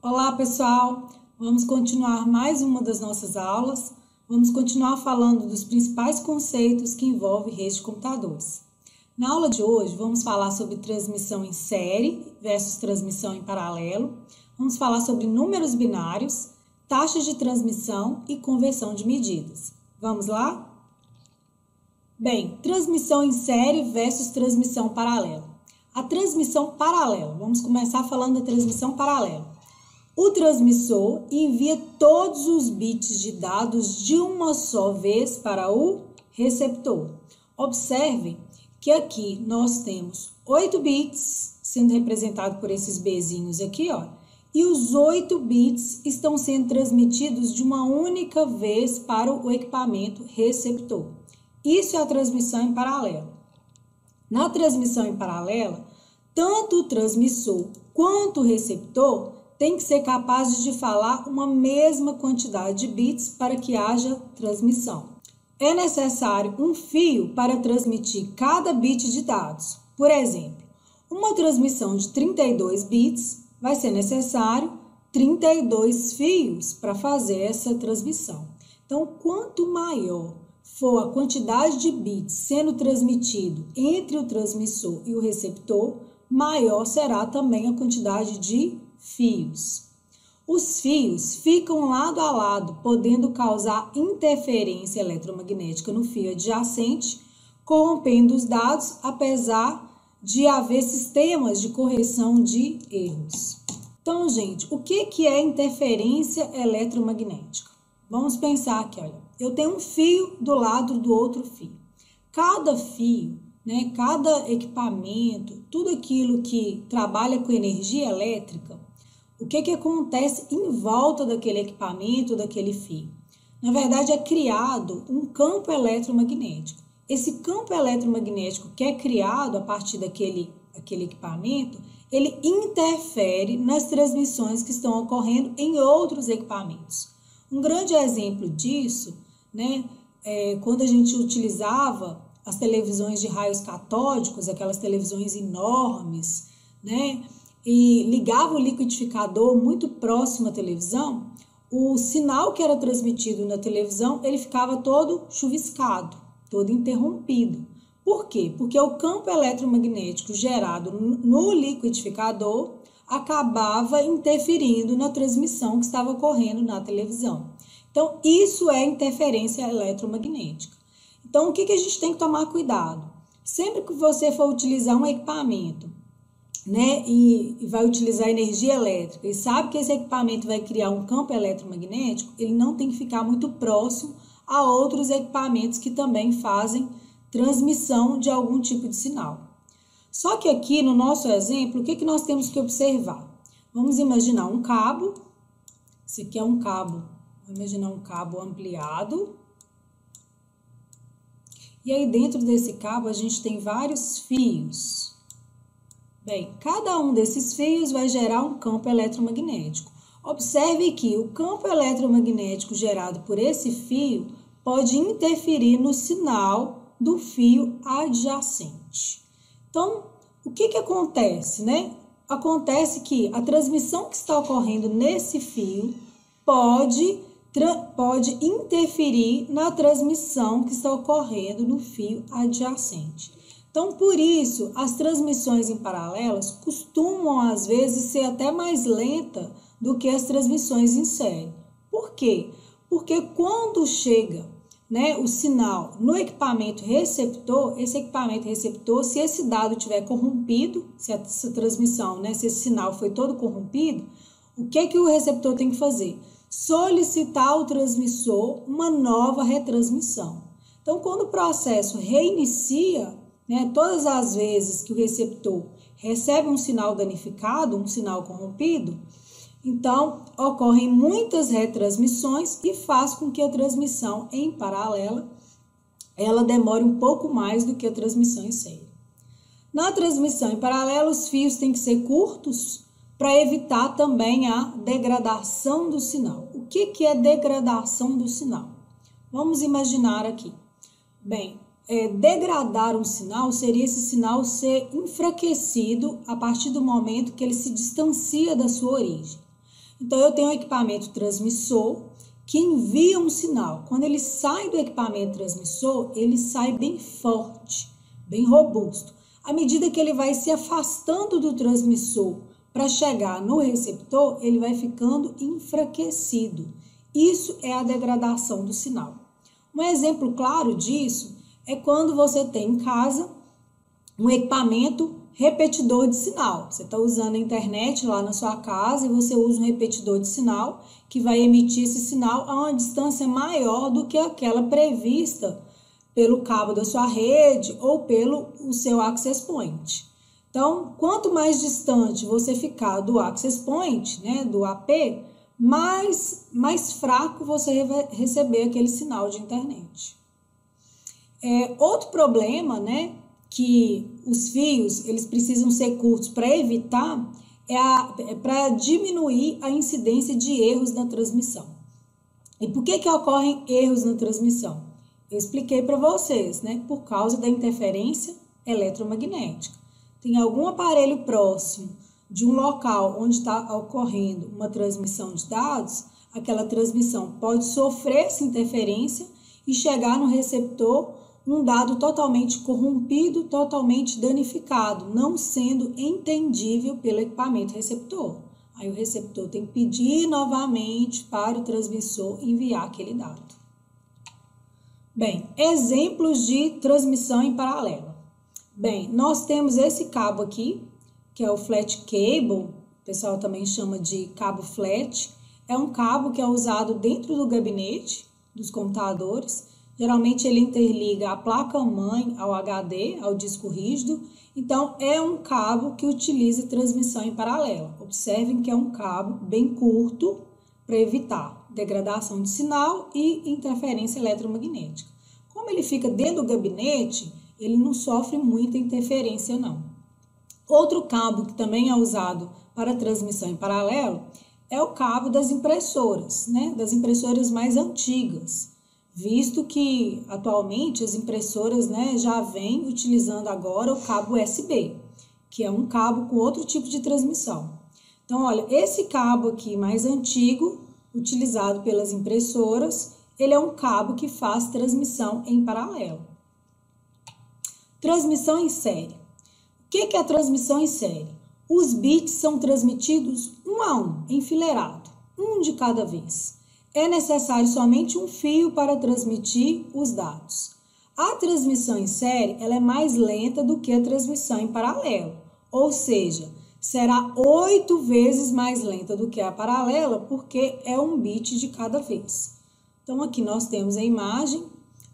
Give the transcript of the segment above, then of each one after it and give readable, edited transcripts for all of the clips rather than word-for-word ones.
Olá, pessoal! Vamos continuar mais uma das nossas aulas. Vamos continuar falando dos principais conceitos que envolvem redes de computadores. Na aula de hoje, vamos falar sobre transmissão em série versus transmissão em paralelo. Vamos falar sobre números binários, taxas de transmissão e conversão de medidas. Vamos lá? Bem, transmissão em série versus transmissão paralela. A transmissão paralela, vamos começar falando da transmissão paralela. O transmissor envia todos os bits de dados de uma só vez para o receptor. Observem que aqui nós temos 8 bits sendo representados por esses Bzinhos aqui, ó. E os 8 bits estão sendo transmitidos de uma única vez para o equipamento receptor. Isso é a transmissão em paralelo. Na transmissão em paralelo, tanto o transmissor quanto o receptor tem que ser capazes de falar uma mesma quantidade de bits para que haja transmissão. É necessário um fio para transmitir cada bit de dados. Por exemplo, uma transmissão de 32 bits vai ser necessário 32 fios para fazer essa transmissão. Então, quanto maior for a quantidade de bits sendo transmitido entre o transmissor e o receptor, maior será também a quantidade de fios. Os fios ficam lado a lado, podendo causar interferência eletromagnética no fio adjacente, corrompendo os dados, apesar de haver sistemas de correção de erros. Então, gente, o que é interferência eletromagnética? Vamos pensar aqui, olha, eu tenho um fio do lado do outro fio. Cada fio, cada equipamento, tudo aquilo que trabalha com energia elétrica, o que acontece em volta daquele equipamento, daquele fio? Na verdade, é criado um campo eletromagnético. Esse campo eletromagnético que é criado a partir daquele equipamento, ele interfere nas transmissões que estão ocorrendo em outros equipamentos. Um grande exemplo disso, quando a gente utilizava as televisões de raios catódicos, aquelas televisões enormes, e ligava o liquidificador muito próximo à televisão, o sinal que era transmitido na televisão, ele ficava todo chuviscado, todo interrompido. Por quê? Porque o campo eletromagnético gerado no liquidificador acabava interferindo na transmissão que estava ocorrendo na televisão. Então, isso é interferência eletromagnética. Então, o que a gente tem que tomar cuidado? Sempre que você for utilizar um equipamento, e vai utilizar energia elétrica e sabe que esse equipamento vai criar um campo eletromagnético, ele não tem que ficar muito próximo a outros equipamentos que também fazem transmissão de algum tipo de sinal. Só que aqui no nosso exemplo, o que nós temos que observar? Vamos imaginar um cabo, esse aqui é um cabo, vamos imaginar um cabo ampliado. E aí dentro desse cabo a gente tem vários fios. Bem, cada um desses fios vai gerar um campo eletromagnético. Observe que o campo eletromagnético gerado por esse fio pode interferir no sinal do fio adjacente. Então, o que acontece, Acontece que a transmissão que está ocorrendo nesse fio pode interferir na transmissão que está ocorrendo no fio adjacente. Então, por isso, as transmissões em paralelas costumam, às vezes, ser até mais lentas do que as transmissões em série. Por quê? Porque quando chega o sinal no equipamento receptor, esse equipamento receptor, se esse dado estiver corrompido, se essa transmissão, se esse sinal foi todo corrompido, o que o receptor tem que fazer? Solicitar ao transmissor uma nova retransmissão. Então, quando o processo reinicia, todas as vezes que o receptor recebe um sinal danificado, um sinal corrompido, então ocorrem muitas retransmissões e faz com que a transmissão em paralela ela demore um pouco mais do que a transmissão em série. Na transmissão em paralelo, os fios têm que ser curtos para evitar também a degradação do sinal. O que é degradação do sinal? Vamos imaginar aqui. Bem, degradar um sinal seria esse sinal ser enfraquecido a partir do momento que ele se distancia da sua origem. Então, eu tenho um equipamento transmissor que envia um sinal. Quando ele sai do equipamento transmissor, ele sai bem forte, bem robusto. À medida que ele vai se afastando do transmissor para chegar no receptor, ele vai ficando enfraquecido. Isso é a degradação do sinal. Um exemplo claro disso é quando você tem em casa um equipamento repetidor de sinal. Você está usando a internet lá na sua casa e você usa um repetidor de sinal que vai emitir esse sinal a uma distância maior do que aquela prevista pelo cabo da sua rede ou pelo seu access point. Então, quanto mais distante você ficar do access point, né, do AP, mais fraco você vai receber aquele sinal de internet. Outro problema, né, que os fios eles precisam ser curtos para evitar para diminuir a incidência de erros na transmissão. E por que ocorrem erros na transmissão? Eu expliquei para vocês, né? Por causa da interferência eletromagnética. Tem algum aparelho próximo de um local onde está ocorrendo uma transmissão de dados, aquela transmissão pode sofrer essa interferência e chegar no receptor um dado totalmente corrompido, totalmente danificado, não sendo entendível pelo equipamento receptor. Aí o receptor tem que pedir novamente para o transmissor enviar aquele dado. Bem, exemplos de transmissão em paralelo. Bem, nós temos esse cabo aqui, que é o flat cable, o pessoal também chama de cabo flat. É um cabo que é usado dentro do gabinete dos computadores. Geralmente ele interliga a placa-mãe ao HD, ao disco rígido. Então, é um cabo que utiliza transmissão em paralelo. Observem que é um cabo bem curto para evitar degradação de sinal e interferência eletromagnética. Como ele fica dentro do gabinete, ele não sofre muita interferência, não. Outro cabo que também é usado para transmissão em paralelo é o cabo das impressoras, né? Das impressoras mais antigas. Visto que atualmente as impressoras, né, já vêm utilizando agora o cabo USB, que é um cabo com outro tipo de transmissão. Então, olha, esse cabo aqui mais antigo, utilizado pelas impressoras, ele é um cabo que faz transmissão em paralelo. Transmissão em série. O que é a transmissão em série? Os bits são transmitidos um a um, enfileirado, um de cada vez. É necessário somente um fio para transmitir os dados. A transmissão em série ela é mais lenta do que a transmissão em paralelo, ou seja, será 8 vezes mais lenta do que a paralela, porque é um bit de cada vez. Então, aqui nós temos a imagem,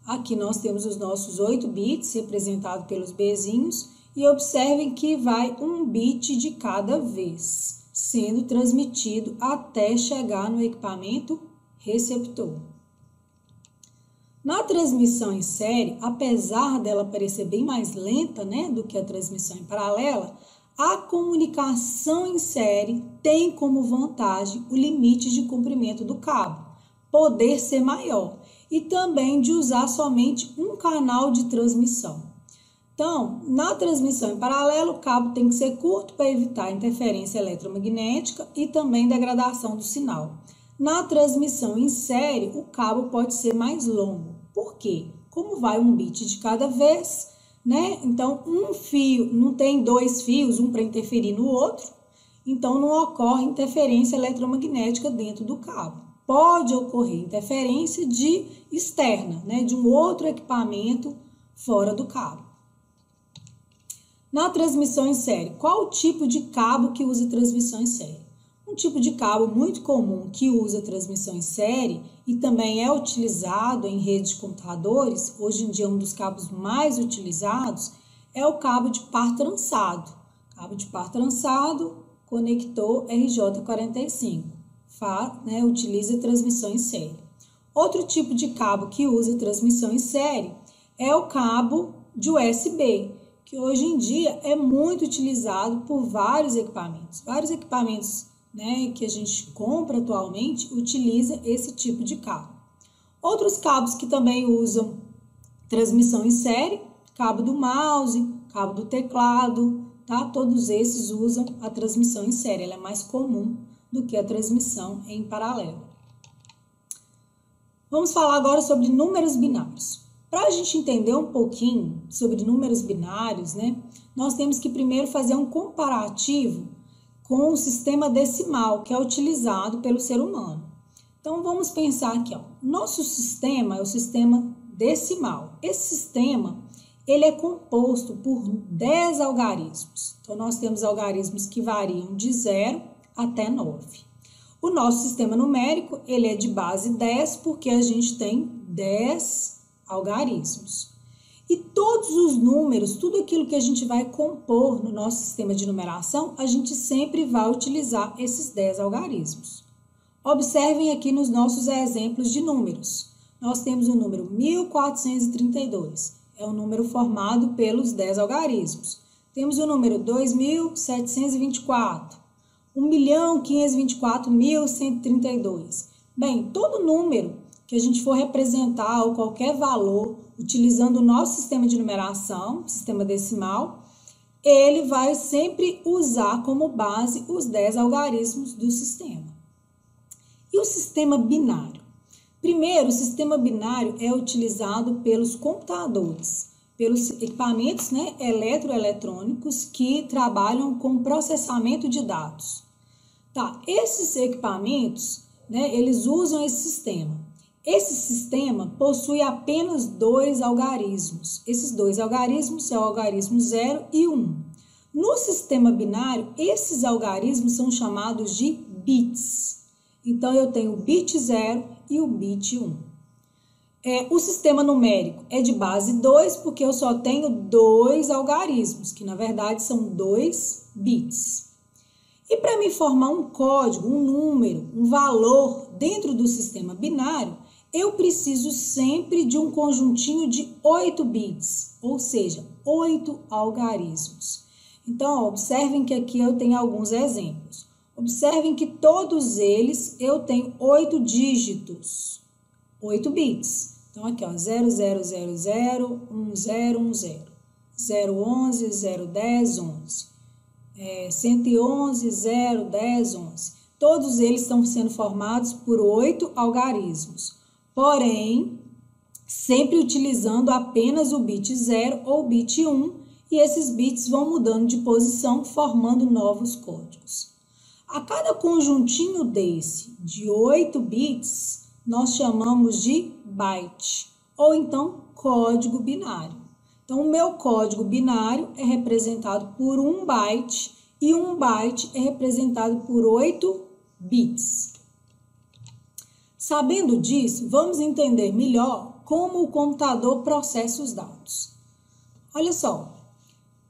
aqui nós temos os nossos 8 bits, representados pelos Bzinhos, e observem que vai um bit de cada vez, sendo transmitido até chegar no equipamento receptor. Na transmissão em série, apesar dela parecer bem mais lenta, né, do que a transmissão em paralela, a comunicação em série tem como vantagem o limite de comprimento do cabo, poder ser maior e também de usar somente um canal de transmissão. Então, na transmissão em paralelo, o cabo tem que ser curto para evitar interferência eletromagnética e também degradação do sinal. Na transmissão em série, o cabo pode ser mais longo. Por quê? Como vai um bit de cada vez, né? Então, um fio, não tem 2 fios, um para interferir no outro, então não ocorre interferência eletromagnética dentro do cabo. Pode ocorrer interferência externa, né? De um outro equipamento fora do cabo. Na transmissão em série, qual o tipo de cabo que usa transmissão em série? Um tipo de cabo muito comum que usa transmissão em série e também é utilizado em redes de computadores, hoje em dia é um dos cabos mais utilizados, é o cabo de par trançado. Cabo de par trançado, conector RJ45, utiliza transmissão em série. Outro tipo de cabo que usa transmissão em série é o cabo de USB, que hoje em dia é muito utilizado por vários equipamentos. Vários equipamentos, né, que a gente compra atualmente utiliza esse tipo de cabo. Outros cabos que também usam transmissão em série, cabo do mouse, cabo do teclado, tá? Todos esses usam a transmissão em série, ela é mais comum do que a transmissão em paralelo. Vamos falar agora sobre números binários. Para a gente entender um pouquinho sobre números binários, né, nós temos que primeiro fazer um comparativo com o sistema decimal que é utilizado pelo ser humano. Então, vamos pensar aqui, ó. Nosso sistema é o sistema decimal. Esse sistema, ele é composto por 10 algarismos. Então, nós temos algarismos que variam de 0 até 9. O nosso sistema numérico, ele é de base 10, porque a gente tem 10 algarismos. E todos os números, tudo aquilo que a gente vai compor no nosso sistema de numeração, a gente sempre vai utilizar esses 10 algarismos. Observem aqui nos nossos exemplos de números. Nós temos o número 1432, é um número formado pelos 10 algarismos. Temos o número 2724, 1.524.132. Bem, todo número que a gente for representar ou qualquer valor utilizando o nosso sistema de numeração, sistema decimal, ele vai sempre usar como base os 10 algarismos do sistema. E o sistema binário? Primeiro, o sistema binário é utilizado pelos computadores, pelos equipamentos, né, eletroeletrônicos que trabalham com processamento de dados. Tá, esses equipamentos, né, eles usam esse sistema. Esse sistema possui apenas 2 algarismos. Esses 2 algarismos são o algarismo 0 e 1. No sistema binário, esses algarismos são chamados de bits. Então, eu tenho o bit 0 e o bit 1. O sistema numérico é de base 2, porque eu só tenho 2 algarismos, que na verdade são 2 bits. E para me formar um código, um número, um valor dentro do sistema binário, eu preciso sempre de um conjuntinho de 8 bits, ou seja, 8 algarismos. Então, observem que aqui eu tenho alguns exemplos. Observem que todos eles eu tenho 8 dígitos, 8 bits. Então, aqui, ó, 0000, 1010, 011, 010, 11. 111, 010, 11. Todos eles estão sendo formados por 8 algarismos. Porém, sempre utilizando apenas o bit 0 ou o bit 1, e esses bits vão mudando de posição, formando novos códigos. A cada conjuntinho desse, de 8 bits, nós chamamos de byte, ou então código binário. Então, o meu código binário é representado por 1 byte, e 1 byte é representado por 8 bits. Sabendo disso, vamos entender melhor como o computador processa os dados. Olha só,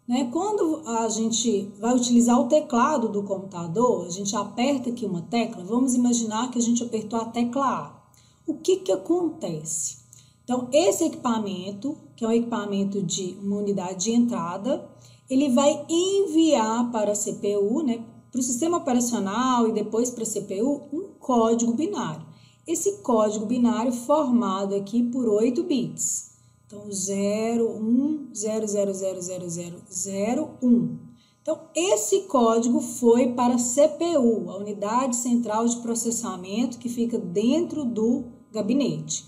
né? Quando a gente vai utilizar o teclado do computador, a gente aperta aqui uma tecla, vamos imaginar que a gente apertou a tecla A. O que acontece? Então, esse equipamento, que é um equipamento de uma unidade de entrada, ele vai enviar para a CPU, né, para o sistema operacional e depois para a CPU, um código binário. Esse código binário formado aqui por 8 bits. Então, 0, 1, 0, 0, 0, 0, 0, 0, 1. Então, esse código foi para a CPU, a unidade central de processamento que fica dentro do gabinete.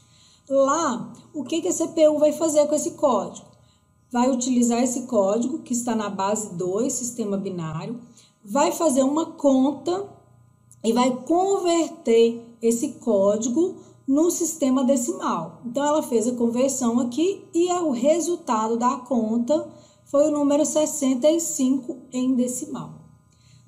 Lá, o que a CPU vai fazer com esse código? Vai utilizar esse código que está na base 2, sistema binário, vai fazer uma conta e vai converter esse código no sistema decimal. Então, ela fez a conversão aqui e o resultado da conta foi o número 65 em decimal.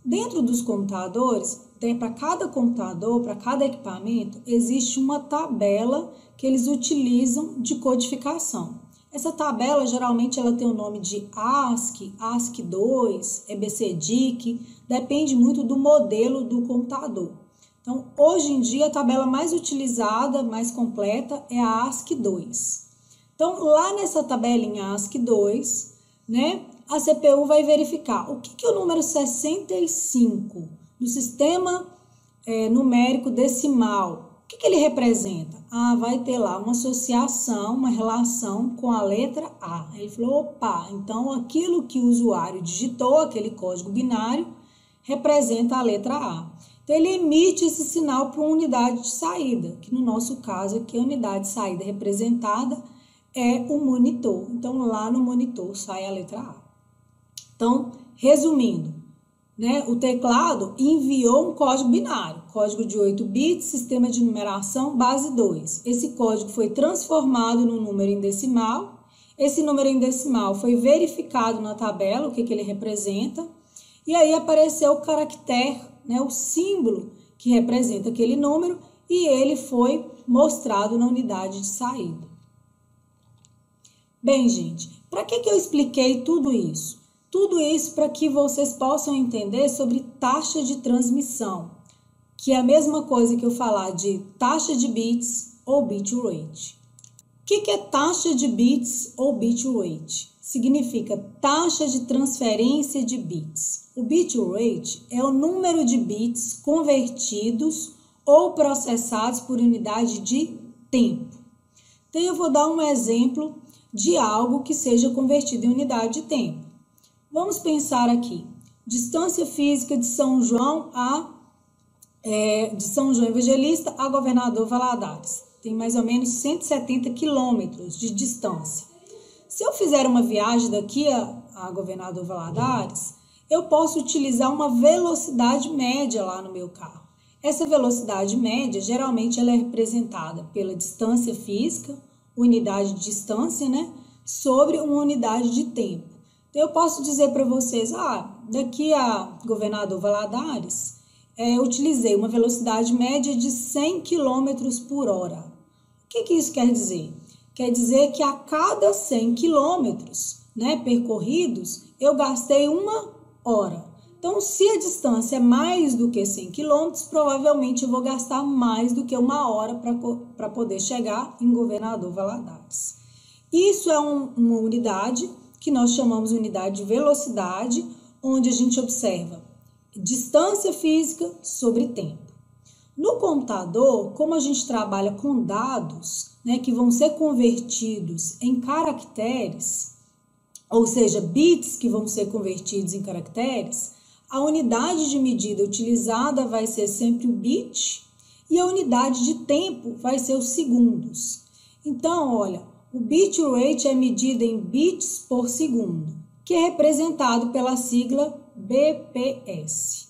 Dentro dos computadores, para cada computador, para cada equipamento, existe uma tabela que eles utilizam de codificação. Essa tabela, geralmente, ela tem o nome de ASCII, ASCII2, EBCDIC, depende muito do modelo do computador. Então, hoje em dia, a tabela mais utilizada, mais completa, é a ASCII2. Então, lá nessa tabelinha ASCII2, né, a CPU vai verificar o que é o número 65 no sistema numérico decimal. O que ele representa? Vai ter lá uma associação, uma relação com a letra A. Ele falou, opa, então aquilo que o usuário digitou, aquele código binário, representa a letra A. Então, ele emite esse sinal para uma unidade de saída, que no nosso caso aqui, a unidade de saída representada é o monitor. Então, lá no monitor sai a letra A. Então, resumindo, né, o teclado enviou um código binário, código de 8 bits, sistema de numeração base 2. Esse código foi transformado num número em decimal. Esse número em decimal foi verificado na tabela, o que ele representa. E aí apareceu o caractere, né, o símbolo que representa aquele número, e ele foi mostrado na unidade de saída. Bem, gente, para que eu expliquei tudo isso? Tudo isso para que vocês possam entender sobre taxa de transmissão, que é a mesma coisa que eu falar de taxa de bits ou bit rate. O que é taxa de bits ou bit rate? Significa taxa de transferência de bits. O bit rate é o número de bits convertidos ou processados por unidade de tempo. Então, eu vou dar um exemplo de algo que seja convertido em unidade de tempo. Vamos pensar aqui, distância física de São João Evangelista a Governador Valadares. Tem mais ou menos 170 quilômetros de distância. Se eu fizer uma viagem daqui a Governador Valadares, eu posso utilizar uma velocidade média lá no meu carro. Essa velocidade média, geralmente, ela é representada pela distância física, unidade de distância, né, sobre uma unidade de tempo. Eu posso dizer para vocês, daqui a Governador Valadares, eu utilizei uma velocidade média de 100 km por hora. O que isso quer dizer? Quer dizer que a cada 100 km, né, percorridos, eu gastei 1 hora. Então, se a distância é mais do que 100 km, provavelmente eu vou gastar mais do que 1 hora para poder chegar em Governador Valadares. Isso é uma unidade que nós chamamos de unidade de velocidade, onde a gente observa distância física sobre tempo. No computador, como a gente trabalha com dados, né, que vão ser convertidos em caracteres, ou seja, bits que vão ser convertidos em caracteres, a unidade de medida utilizada vai ser sempre o bit e a unidade de tempo vai ser os segundos. Então, olha, o bit rate é medida em bits por segundo, que é representado pela sigla BPS.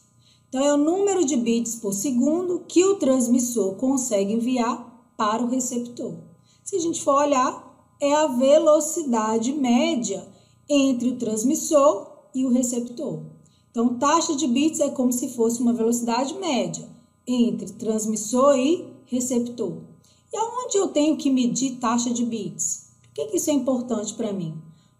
Então, é o número de bits por segundo que o transmissor consegue enviar para o receptor. Se a gente for olhar, é a velocidade média entre o transmissor e o receptor. Então, taxa de bits é como se fosse uma velocidade média entre transmissor e receptor. E aonde eu tenho que medir taxa de bits? Por que isso é importante para mim?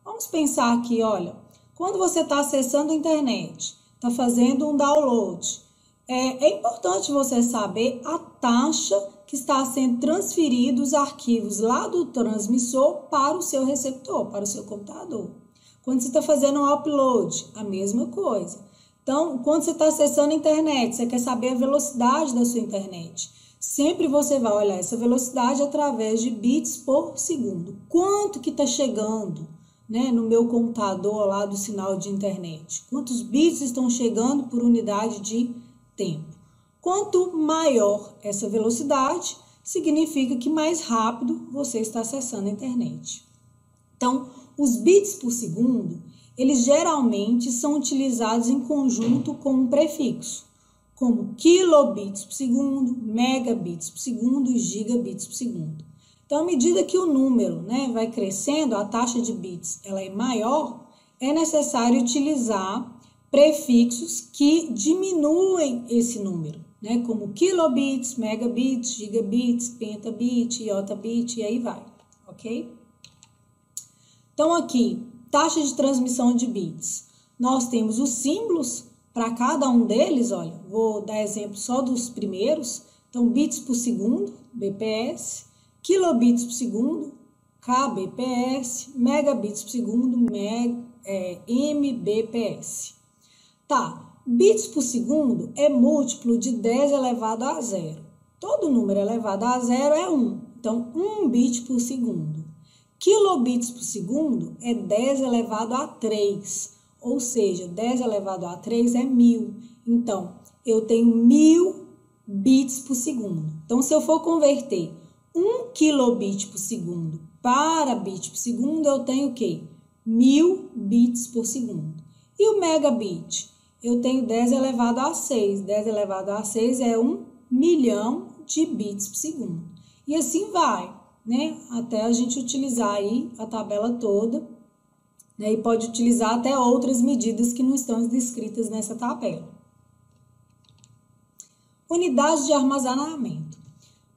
Vamos pensar aqui, olha, quando você está acessando a internet, está fazendo um download, é importante você saber a taxa que está sendo transferido os arquivos lá do transmissor para o seu receptor, para o seu computador. Quando você está fazendo um upload, a mesma coisa. Então, quando você está acessando a internet, você quer saber a velocidade da sua internet. Sempre você vai olhar essa velocidade através de bits por segundo. Quanto que está chegando, né, no meu computador lá do sinal de internet? Quantos bits estão chegando por unidade de tempo? Quanto maior essa velocidade, significa que mais rápido você está acessando a internet. Então, os bits por segundo, eles geralmente são utilizados em conjunto com um prefixo, como kilobits por segundo, megabits por segundo e gigabits por segundo. Então, à medida que o número, né, vai crescendo, a taxa de bits ela é maior, é necessário utilizar prefixos que diminuem esse número, né, como kilobits, megabits, gigabits, pentabit, iotabit e aí vai, ok? Então, aqui, taxa de transmissão de bits. Nós temos os símbolos para cada um deles, olha, vou dar exemplo só dos primeiros. Então, bits por segundo, BPS, kilobits por segundo, kbps, megabits por segundo, mbps. Tá, bits por segundo é múltiplo de 10 elevado a 0. Todo número elevado a 0 é 1. Então, 1 bit por segundo. Kilobits por segundo é 10 elevado a 3, ou seja, 10 elevado a 3 é 1000. Então, eu tenho 1000 bits por segundo. Então, se eu for converter 1 kilobit por segundo para bit por segundo, eu tenho o quê? 1000 bits por segundo. E o megabit? Eu tenho 10 elevado a 6. 10 elevado a 6 é 1 milhão de bits por segundo. E assim vai, né? Até a gente utilizar aí a tabela toda, né? E pode utilizar até outras medidas que não estão descritas nessa tabela. Unidades de armazenamento.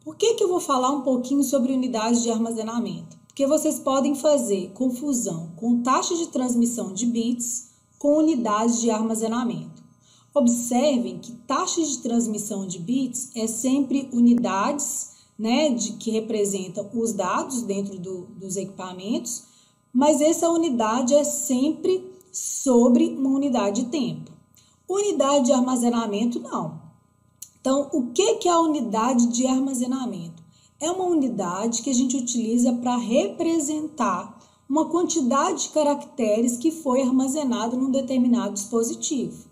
Por que eu vou falar um pouquinho sobre unidades de armazenamento? Porque vocês podem fazer confusão com taxa de transmissão de bits com unidades de armazenamento. Observem que taxa de transmissão de bits é sempre unidades, né, que representam os dados dentro dos equipamentos, mas essa unidade é sempre sobre uma unidade de tempo. Unidade de armazenamento, não. Então, o que é a unidade de armazenamento? É uma unidade que a gente utiliza para representar uma quantidade de caracteres que foi armazenado num determinado dispositivo.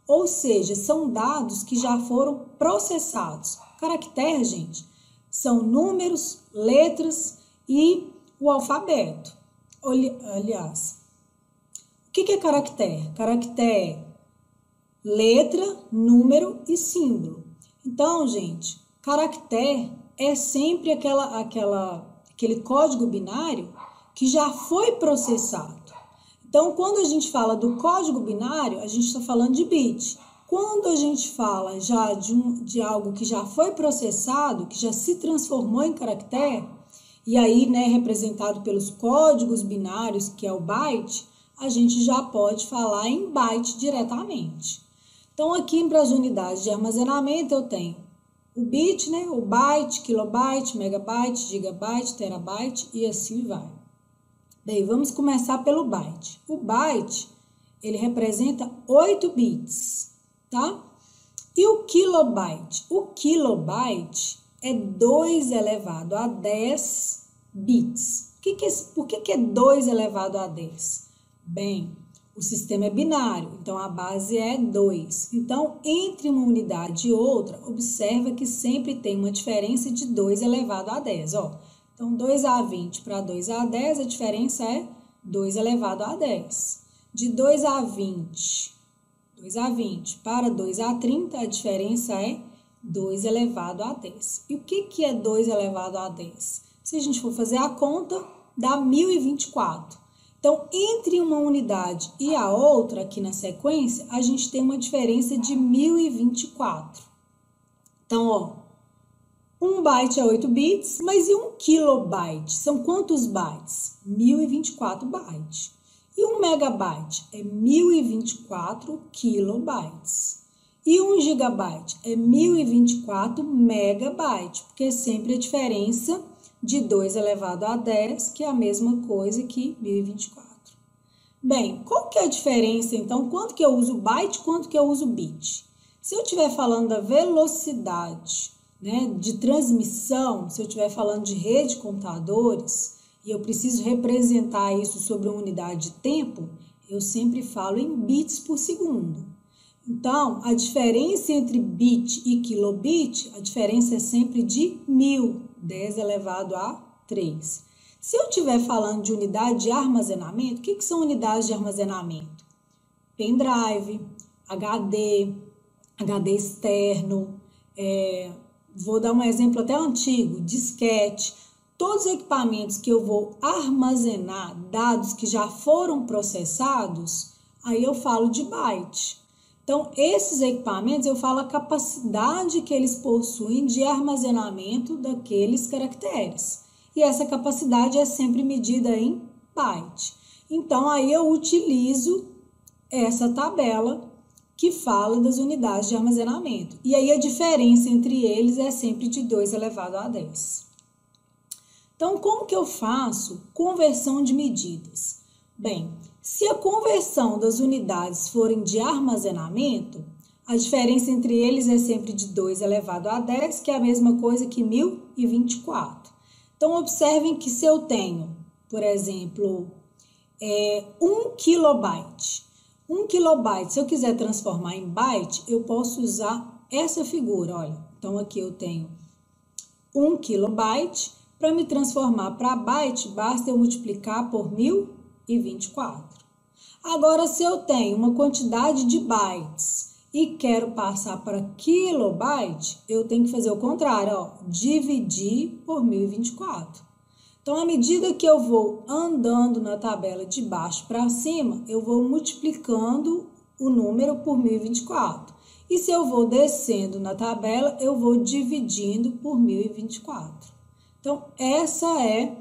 Ou seja, são dados que já foram processados. Caractere, gente, são números, letras e o alfabeto. Aliás, o que é caractere? Caractere é letra, número e símbolo. Então, gente, caractere é sempre aquele código binário que já foi processado. Então, quando a gente fala do código binário, a gente está falando de bit. Quando a gente fala já de algo que já foi processado, que já se transformou em caractere, e aí, né, representado pelos códigos binários, que é o byte, a gente já pode falar em byte diretamente. Então, aqui para as unidades de armazenamento, eu tenho o bit, né, o byte, kilobyte, megabyte, gigabyte, terabyte e assim vai. Bem, vamos começar pelo byte. O byte, ele representa 8 bits, tá? E o kilobyte? O kilobyte é 2 elevado a 10 bits. Por que é 2 elevado a 10? Bem, o sistema é binário, então a base é 2. Então, entre uma unidade e outra, observa que sempre tem uma diferença de 2 elevado a 10, ó. Então, 2A20 para 2A10, a diferença é 2 elevado a 10. De 2A20 para 2A30, a diferença é 2 elevado a 10. E o que é 2 elevado a 10? Se a gente for fazer a conta, dá 1024. Então, entre uma unidade e a outra, aqui na sequência, a gente tem uma diferença de 1024. Então, ó, 1 byte é 8 bits, mas e 1 kilobyte? São quantos bytes? 1024 bytes. E 1 megabyte é 1024 kilobytes. E 1 gigabyte é 1024 megabytes, porque é sempre a diferença de 2 elevado a 10, que é a mesma coisa que 1024. Bem, qual que é a diferença, então? Quanto que eu uso byte, quanto que eu uso bit? Se eu estiver falando da velocidade, né, de transmissão, se eu estiver falando de rede de computadores, e eu preciso representar isso sobre uma unidade de tempo, eu sempre falo em bits por segundo. Então, a diferença entre bit e kilobit, a diferença é sempre de 1000, 10 elevado a 3. Se eu estiver falando de unidade de armazenamento, o que são unidades de armazenamento? Pendrive, HD externo, vou dar um exemplo até antigo, disquete. Todos os equipamentos que eu vou armazenar dados que já foram processados, aí eu falo de byte. Então, esses equipamentos, eu falo a capacidade que eles possuem de armazenamento daqueles caracteres. E essa capacidade é sempre medida em byte. Então, aí eu utilizo essa tabela que fala das unidades de armazenamento. E aí a diferença entre eles é sempre de 2 elevado a 10. Então, como que eu faço conversão de medidas? Bem, se a conversão das unidades forem de armazenamento, a diferença entre eles é sempre de 2 elevado a 10, que é a mesma coisa que 1024. Então, observem que se eu tenho, por exemplo, 1 kilobyte, 1 kilobyte, se eu quiser transformar em byte, eu posso usar essa figura, olha. Então, aqui eu tenho 1 kilobyte. Para me transformar para byte, basta eu multiplicar por 1024. Agora, se eu tenho uma quantidade de bytes e quero passar para kilobyte, eu tenho que fazer o contrário, ó, dividir por 1024. Então, à medida que eu vou andando na tabela de baixo para cima, eu vou multiplicando o número por 1024. E se eu vou descendo na tabela, eu vou dividindo por 1024. Então, essa é,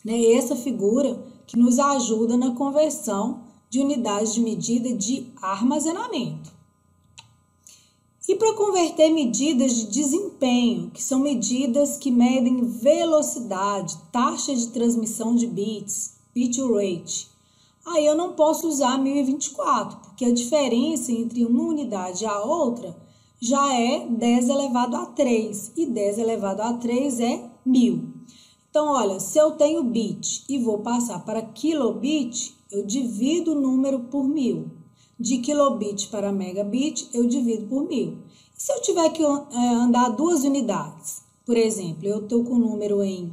essa figura que nos ajuda na conversão de unidades de medida de armazenamento. E para converter medidas de desempenho, que são medidas que medem velocidade, taxa de transmissão de bits, bit rate, aí eu não posso usar 1024, porque a diferença entre uma unidade e a outra já é 10 elevado a 3, e 10 elevado a 3 é 1000. Então, olha, se eu tenho bit e vou passar para kilobit, eu divido o número por 1000. De kilobit para megabit, eu divido por 1000. E se eu tiver que andar 2 unidades, por exemplo, eu estou com o número em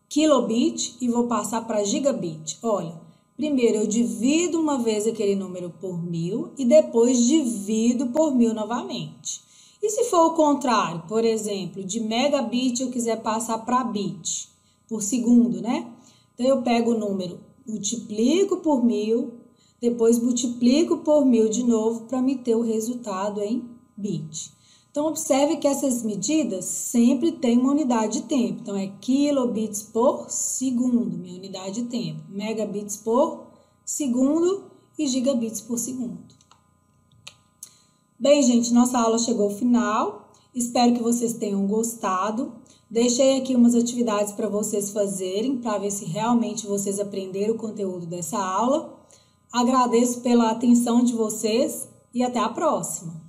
kilobit e vou passar para gigabit. Olha, primeiro eu divido uma vez aquele número por 1000 e depois divido por 1000 novamente. E se for o contrário, por exemplo, de megabit eu quiser passar para bit, por segundo, né? Então, eu pego o número, multiplico por 1000, depois multiplico por 1000 de novo para me ter o resultado em bit. Então, observe que essas medidas sempre têm uma unidade de tempo. Então, é kilobits por segundo, minha unidade de tempo. Megabits por segundo e gigabits por segundo. Bem, gente, nossa aula chegou ao final. Espero que vocês tenham gostado. Deixei aqui umas atividades para vocês fazerem, para ver se realmente vocês aprenderam o conteúdo dessa aula. Agradeço pela atenção de vocês e até a próxima.